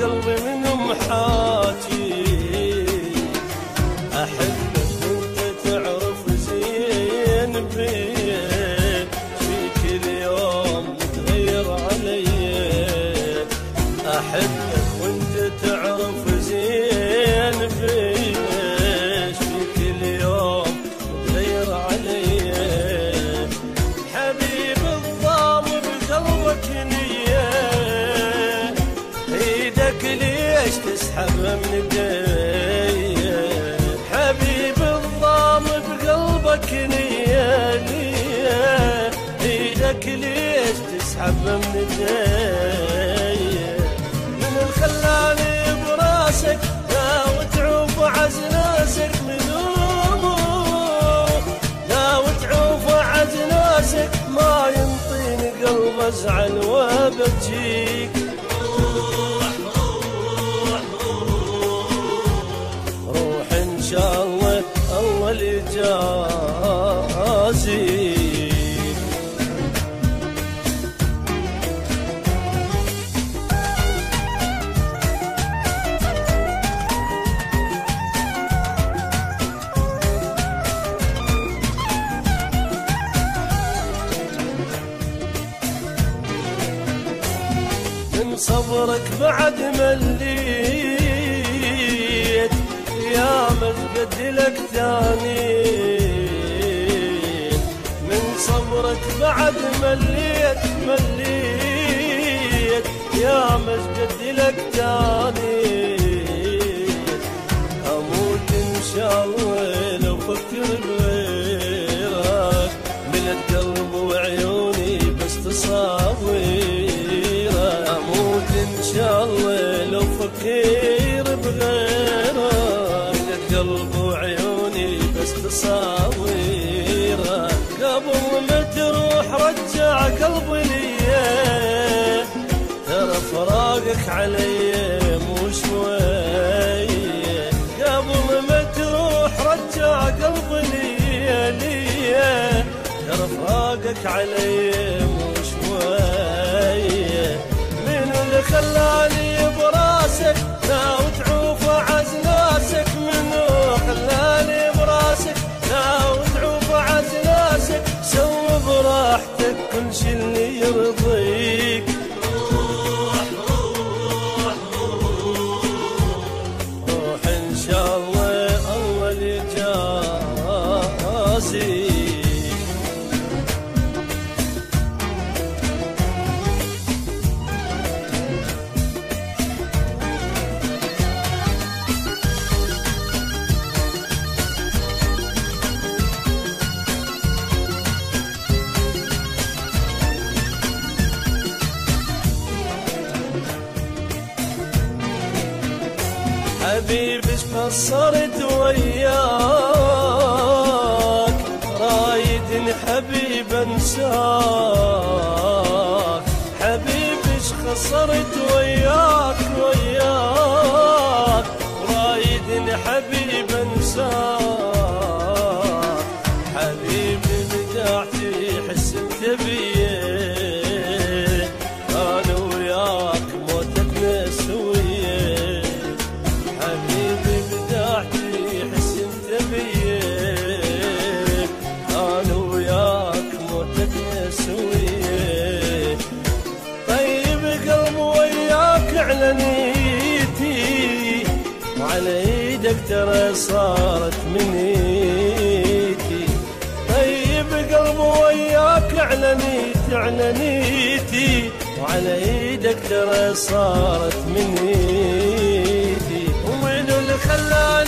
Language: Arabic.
قلبي من محاكي، أحبك وانت تعرف زين بيه، فيك اليوم متغير علي. أحبك وانت تعرف زين بيه، فيك اليوم متغير علي. حبيب الضام بقلبك نية، ايدك ليش تسحب من ايدي؟ حبيب الضام بقلبك نية، ايدك ليش تسحب من ايدي؟ من الخلاني براسك لا وتعوف عز ناسك من امور، لا وتعوف عز ناسك ما ينطيني قلب ازعل وابجيك. روح ان شاء الله الله اللي جازيك. من صبرك بعد مليت يا مجد لك ثاني، من صبرك بعد مليت يا مجد لك ثاني. اموت ان شاء الله لو فكر بغيرك، من القلب وعيوني بس تصاويرك. اموت ان شاء الله لو فكر بغيرك، من القلب وعيوني بس تصاويرك. قبل ما تروح رجع قلبي ليا، ترى فراقك علي مو شوية. قبل ما تروح رجع قلبي ليا، ترى فراقك علي مو شوية. من اللي خلاني براسك لا وتعوف عز ناسك، منو خلاني براسك لا وتعوف عز ناسك؟ سوي براحتك كل شي اللي يرضيك. روح ان شاء الله الله اللي جازيك. حبيبي ايش قصرت وياك، رايد حبيب انساك. حبيبي ايش قصرت وياك رايد حبيب انساك. حبيبي بداعتي حس انت بيه، انا وياك موتتنا سويه. حبيبي بداعتي حس انت بيه، انا وياك موتتنا سويه. طيب قلبي وياك على نيتي، وعلى ايدك ترى صارت منيتي. طيب قلبي وياك على نيتي، وعلى ايدك ترى صارت منيتي. ومن اللي خلاني